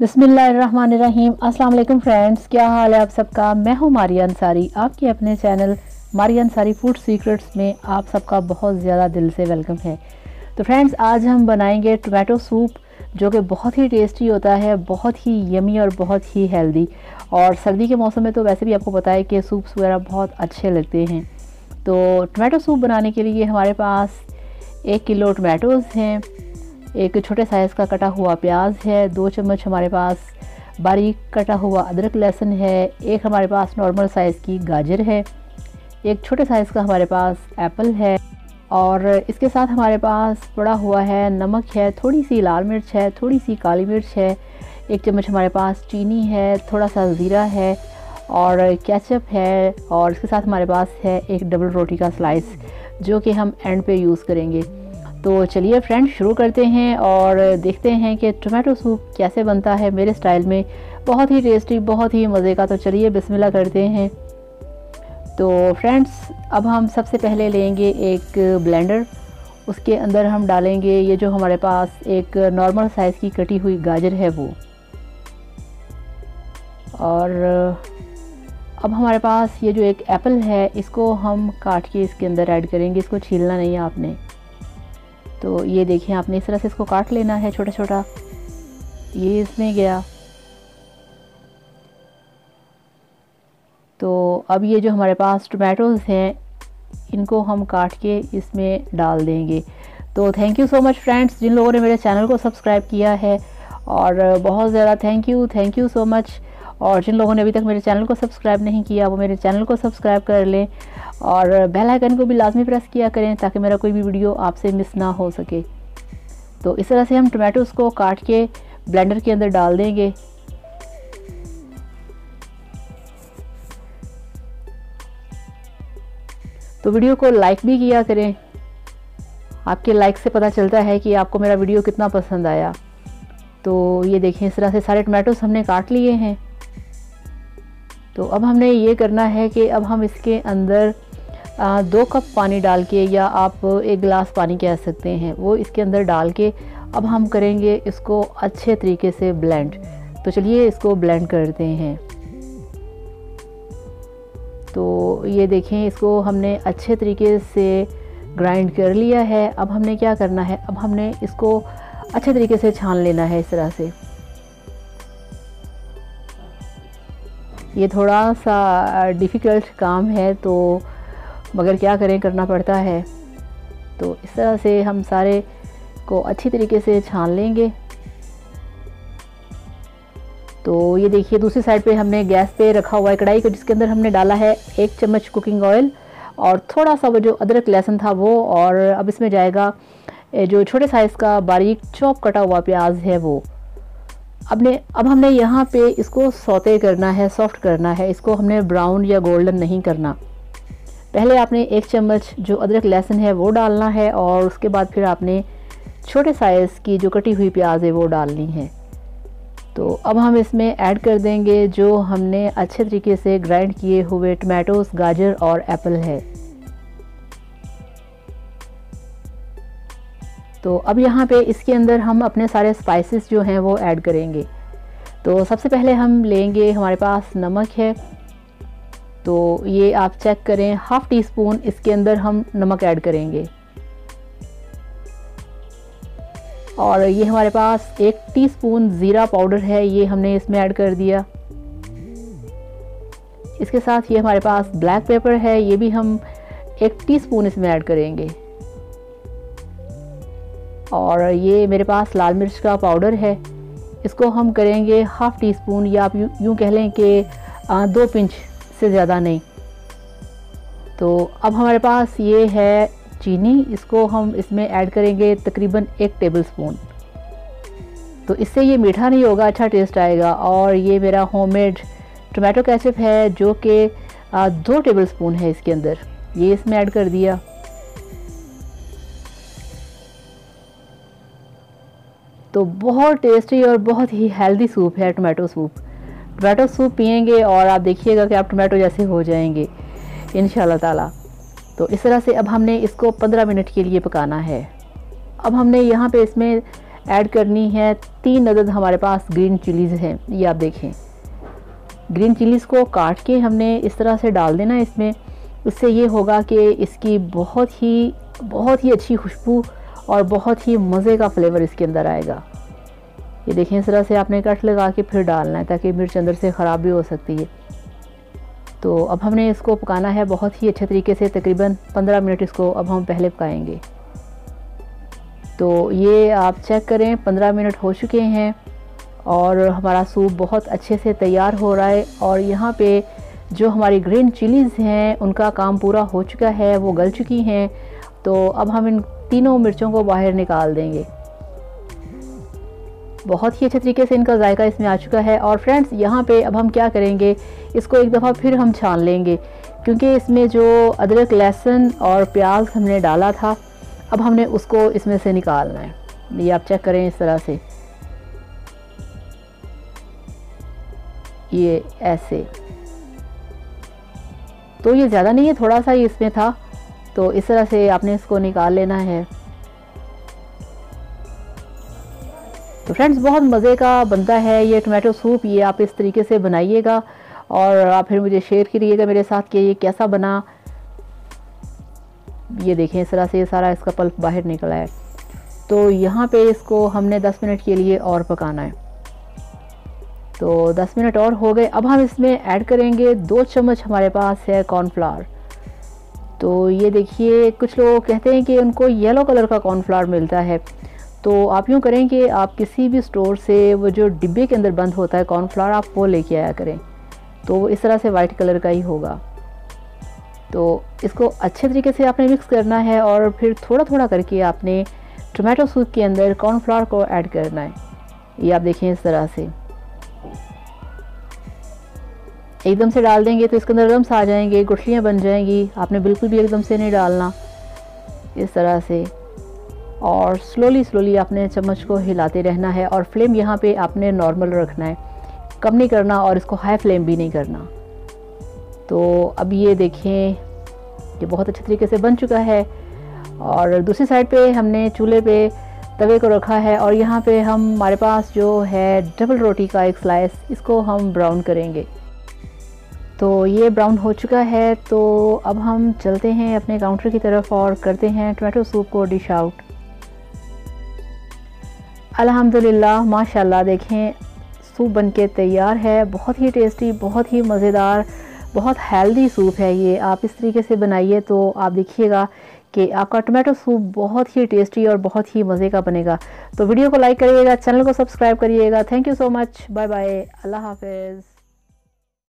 बिस्मिल्लाहिर्रहमानिर्रहीम। अस्सलाम वालेकुम फ्रेंड्स, क्या हाल है आप सबका। मैं हूँ मारिया अंसारी, आपके अपने channel Maria Ansari food secrets में आप सबका बहुत ज़्यादा दिल से वेलकम है। तो फ्रेंड्स, आज हम बनाएंगे टोमेटो सूप, जो कि बहुत ही टेस्टी होता है, बहुत ही यमी और बहुत ही हेल्दी। और सर्दी के मौसम में तो वैसे भी आपको पता है कि सूप्स वगैरह बहुत अच्छे लगते हैं। तो टोमेटो सूप बनाने के लिए हमारे पास 1 किलो टोमेटोज़ हैं, एक छोटे साइज़ का कटा हुआ प्याज है, 2 चम्मच हमारे पास बारीक कटा हुआ अदरक लहसुन है, एक हमारे पास नॉर्मल साइज़ की गाजर है, एक छोटे साइज़ का हमारे पास एप्पल है, और इसके साथ हमारे पास पड़ा हुआ है नमक है, थोड़ी सी लाल मिर्च है, थोड़ी सी काली मिर्च है, 1 चम्मच हमारे पास चीनी है, थोड़ा सा ज़ीरा है और केचप है, और इसके साथ हमारे पास है एक डबल रोटी का स्लाइस, जो कि हम एंड पे यूज़ करेंगे। तो चलिए फ्रेंड्स, शुरू करते हैं और देखते हैं कि टोमेटो सूप कैसे बनता है मेरे स्टाइल में, बहुत ही टेस्टी, बहुत ही मज़े का। तो चलिए बिस्मिल्लाह करते हैं। तो फ्रेंड्स, अब हम सबसे पहले लेंगे एक ब्लेंडर, उसके अंदर हम डालेंगे ये जो हमारे पास एक नॉर्मल साइज़ की कटी हुई गाजर है वो, और अब हमारे पास ये जो एक एप्पल है इसको हम काट के इसके अंदर ऐड करेंगे। इसको छीलना नहीं है आपने, तो ये देखिए आपने इस तरह से इसको काट लेना है छोटा छोटा। ये इसमें गया। तो अब ये जो हमारे पास टोमेटोज़ हैं इनको हम काट के इसमें डाल देंगे। तो thank you so much friends, जिन लोगों ने मेरे चैनल को सब्सक्राइब किया है, और बहुत ज़्यादा थैंक यू सो मच। और जिन लोगों ने अभी तक मेरे चैनल को सब्सक्राइब नहीं किया वो मेरे चैनल को सब्सक्राइब कर लें, और बेल आइकन को भी लाजमी प्रेस किया करें ताकि मेरा कोई भी वीडियो आपसे मिस ना हो सके। तो इस तरह से हम टोमेटोज़ को काट के ब्लेंडर के अंदर डाल देंगे। तो वीडियो को लाइक भी किया करें, आपके लाइक से पता चलता है कि आपको मेरा वीडियो कितना पसंद आया। तो ये देखें, इस तरह से सारे टोमेटोज़ हमने काट लिए हैं। तो अब हमने ये करना है कि अब हम इसके अंदर 2 कप पानी डाल के, या आप 1 गिलास पानी कह सकते हैं, वो इसके अंदर डाल के अब हम करेंगे इसको अच्छे तरीके से ब्लेंड। तो चलिए इसको ब्लेंड करते हैं। तो ये देखें, इसको हमने अच्छे तरीके से ग्राइंड कर लिया है। अब हमने क्या करना है, अब हमने इसको अच्छे तरीके से छान लेना है इस तरह से। ये थोड़ा सा डिफ़िकल्ट काम है, तो मगर क्या करें, करना पड़ता है। तो इस तरह से हम सारे को अच्छी तरीके से छान लेंगे। तो ये देखिए, दूसरी साइड पे हमने गैस पे रखा हुआ है कढ़ाई को, जिसके अंदर हमने डाला है 1 चम्मच कुकिंग ऑयल और थोड़ा सा वो जो अदरक लहसुन था वो, और अब इसमें जाएगा जो छोटे साइज़ का बारीक चॉप कटा हुआ प्याज है वो। अब हमने यहाँ पे इसको सौते करना है, सॉफ्ट करना है, इसको हमने ब्राउन या गोल्डन नहीं करना। पहले आपने 1 चम्मच जो अदरक लहसुन है वो डालना है, और उसके बाद फिर आपने छोटे साइज़ की जो कटी हुई प्याज है वो डालनी है। तो अब हम इसमें ऐड कर देंगे जो हमने अच्छे तरीके से ग्राइंड किए हुए टोमेटोज़, गाजर और एप्पल है। तो अब यहाँ पे इसके अंदर हम अपने सारे स्पाइसेस जो हैं वो ऐड करेंगे। तो सबसे पहले हम लेंगे, हमारे पास नमक है, तो ये आप चेक करें, 1/2 टीस्पून इसके अंदर हम नमक ऐड करेंगे। और ये हमारे पास 1 टीस्पून ज़ीरा पाउडर है, ये हमने इसमें ऐड कर दिया। इसके साथ ये हमारे पास ब्लैक पेपर है, ये भी हम 1 टीस्पून इसमें ऐड करेंगे। और ये मेरे पास लाल मिर्च का पाउडर है, इसको हम करेंगे 1/2 टीस्पून, या आप यूँ कह लें कि 2 पिंच से ज़्यादा नहीं। तो अब हमारे पास ये है चीनी, इसको हम इसमें ऐड करेंगे तकरीबन 1 टेबलस्पून। तो इससे ये मीठा नहीं होगा, अच्छा टेस्ट आएगा। और ये मेरा होममेड टोमेटो केचप है जो कि 2 टेबलस्पून है इसके अंदर, ये इसमें ऐड कर दिया। तो बहुत टेस्टी और बहुत ही हेल्दी सूप है टोमेटो सूप। टोमेटो सूप पिएंगे और आप देखिएगा कि आप टोमेटो जैसे हो जाएंगे इंशाल्लाह ताला। तो इस तरह से अब हमने इसको 15 मिनट के लिए पकाना है। अब हमने यहाँ पे इसमें ऐड करनी है 3 अदद हमारे पास ग्रीन चिलीज़ हैं। ये आप देखें, ग्रीन चिलीज़ को काट के हमने इस तरह से डाल देना इसमें। इससे ये होगा कि इसकी बहुत ही अच्छी खुशबू और बहुत ही मज़े का फ्लेवर इसके अंदर आएगा। ये देखें, इस तरह से आपने कट लगा के फिर डालना है ताकि मिर्च अंदर से ख़राब भी हो सकती है। तो अब हमने इसको पकाना है बहुत ही अच्छे तरीके से, तकरीबन 15 मिनट इसको अब हम पहले पकाएंगे। तो ये आप चेक करें, 15 मिनट हो चुके हैं और हमारा सूप बहुत अच्छे से तैयार हो रहा है। और यहाँ पे जो हमारी ग्रीन चिलीज़ हैं उनका काम पूरा हो चुका है, वो गल चुकी हैं। तो अब हम इन तीनों मिर्चों को बाहर निकाल देंगे। बहुत ही अच्छे तरीके से इनका जायका इसमें आ चुका है। और फ्रेंड्स, यहाँ पे अब हम क्या करेंगे, इसको एक दफ़ा फिर हम छान लेंगे, क्योंकि इसमें जो अदरक, लहसुन और प्याज हमने डाला था, अब हमने उसको इसमें से निकालना है। ये आप चेक करें इस तरह से, ये ऐसे। तो ये ज़्यादा नहीं है, थोड़ा सा ही इसमें था, तो इस तरह से आपने इसको निकाल लेना है। तो फ्रेंड्स, बहुत मज़े का बनता है ये टोमेटो सूप। ये आप इस तरीके से बनाइएगा और आप फिर मुझे शेयर करिएगा मेरे साथ कि ये कैसा बना। ये देखें, इस तरह से ये सारा इसका पल्प बाहर निकला है। तो यहाँ पे इसको हमने 10 मिनट के लिए और पकाना है। तो 10 मिनट और हो गए। अब हम इसमें ऐड करेंगे 2 चम्मच हमारे पास है कॉर्नफ्लावर। तो ये देखिए, कुछ लोग कहते हैं कि उनको येलो कलर का कॉर्नफ्लावर मिलता है। तो आप यूँ करें कि आप किसी भी स्टोर से वो जो डिब्बे के अंदर बंद होता है कॉर्नफ्लावर, आप वो लेके आया करें। तो इस तरह से वाइट कलर का ही होगा। तो इसको अच्छे तरीके से आपने मिक्स करना है और फिर थोड़ा थोड़ा करके आपने टोमेटो सूप के अंदर कॉर्नफ्लावर को ऐड करना है। ये आप देखें, इस तरह से एकदम से डाल देंगे तो इसके अंदर लम्स आ जाएंगे, गुठलियाँ बन जाएंगी। आपने बिल्कुल भी एकदम से नहीं डालना, इस तरह से। और स्लोली आपने चम्मच को हिलाते रहना है। और फ्लेम यहाँ पे आपने नॉर्मल रखना है, कम नहीं करना और इसको हाई फ्लेम भी नहीं करना। तो अब ये देखें, ये बहुत अच्छे तरीके से बन चुका है। और दूसरी साइड पे हमने चूल्हे पे तवे को रखा है और यहाँ पे हमारे पास जो है डबल रोटी का एक स्लाइस, इसको हम ब्राउन करेंगे। तो ये ब्राउन हो चुका है। तो अब हम चलते हैं अपने काउंटर की तरफ और करते हैं टोमेटो सूप को डिश आउट। अल्हम्दुलिल्लाह, माशाल्लाह, देखें सूप बनके तैयार है। बहुत ही टेस्टी, बहुत ही मज़ेदार, बहुत हेल्दी सूप है ये। आप इस तरीके से बनाइए तो आप देखिएगा कि आपका टोमेटो सूप बहुत ही टेस्टी और बहुत ही मज़े का बनेगा। तो वीडियो को लाइक करिएगा, चैनल को सब्सक्राइब करिएगा। Thank you so much, bye bye, अल्लाह हाफिज़।